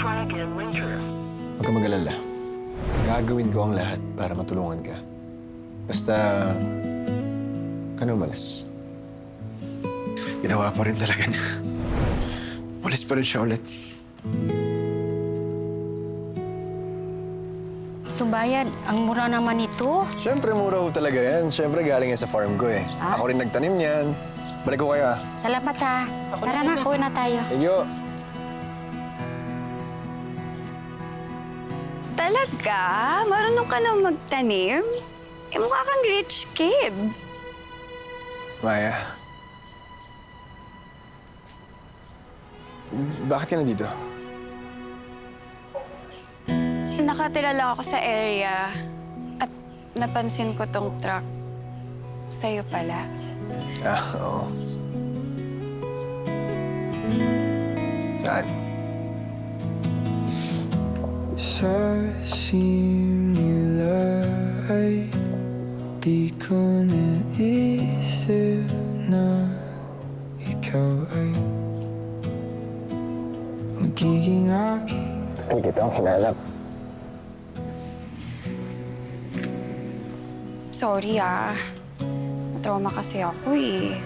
Huwag ka mag-alala. Gagawin ko ang lahat para matulungan ka. Basta, ka na umalis. Ginawa pa rin talaga niya. Umalis pa rin siya ulit. Tito Bayan, ang mura naman ito. Siyempre, mura ko talaga yan. Siyempre, galing yan sa farm ko eh. Ah? Ako rin nagtanim yan. Balik ko kayo ah. Salamat ha. Tara na, kuha na tayo. Iyo. Talaga? Marunong ka na magtanim? Eh, mukha kang rich kid. Maya. Bakit ka nandito? Nakatira lang ako sa area at napansin ko tong truck. Sa'yo pala. Ah, oo. Saan? Sa similay, di ko naisip na ikaw ay magiging aking. Hindi kita ang hinalap. Sorry Natrauma kasi ako eh.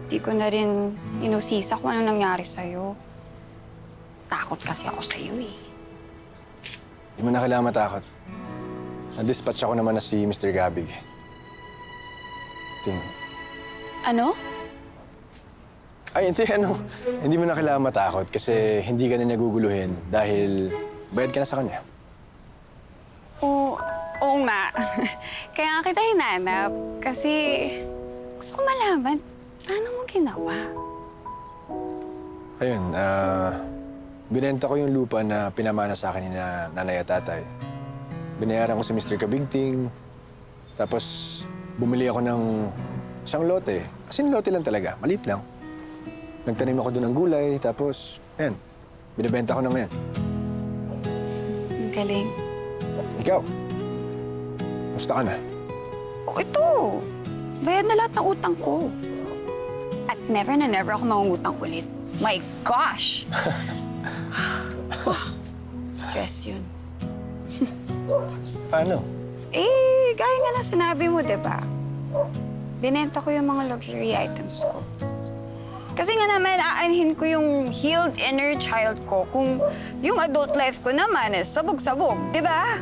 Di ko na rin inusisa kung ano nangyari sa'yo. Takot kasi ako sa'yo eh. Hindi mo na kailangan matakot. Na-dispatch ako naman na si Mr. Gabig. Ting. Ano? Ay, hindi, Hindi mo na kailangan matakot kasi hindi ka na naguguluhin dahil bayad ka na sa kanya. Oo nga. Kaya nga kita hinanap. Kasi gusto ko malaman, paano mo ginawa? Ayun, binenta ko yung lupa na pinamana sa akin ni nanay at tatay. Binayaran ko si Mr. Kabigting. Tapos, bumili ako ng isang lote. As in, lote lang talaga. Maliit lang. Nagtanim ako doon ng gulay. Tapos, ayan, binibenta ko na ngayon. Ang galing. Ikaw, gusto ka na? Ito. Bayad na lahat ng utang ko. At never na never ako mangungutang ulit. My gosh! Stress yun. Paano? Eh, gaya nga na sinabi mo, di ba? Binenta ko yung mga luxury items ko. Kasi nga naman, aanhin ko yung healed inner child ko kung yung adult life ko naman is sabog-sabog, di ba?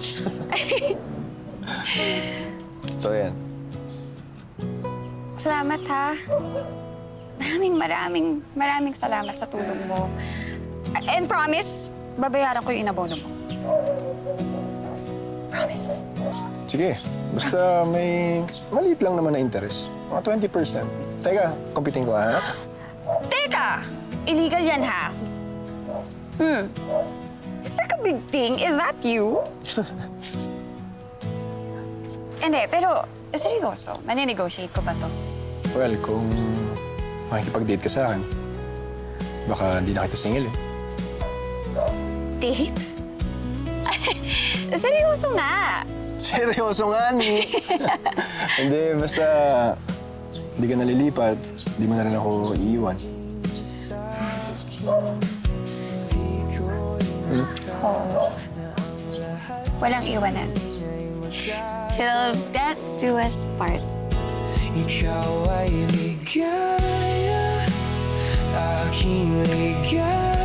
So, yan. Salamat, ha? Maraming salamat sa tulong mo. And promise, babayaran ko yung inabono mo. Promise. Sige, basta may maliit lang naman na interest. Mga 20%. Teka, computing ko, ha? Teka! Illegal yan, ha? Mr. Kabigting, is that you? Hindi, pero seryoso, mani-negotiate ko ba to? Well, kung makikipag-date ka sa akin, baka hindi na kita single, eh. Date? Seryoso nga. Seryoso nga, ni. Hindi, basta hindi ka nalilipat, hindi mo na rin ako iiwan. Oh. Walang iwanan. Till death do us part. Ikaw ay ligaya, aking ligaya.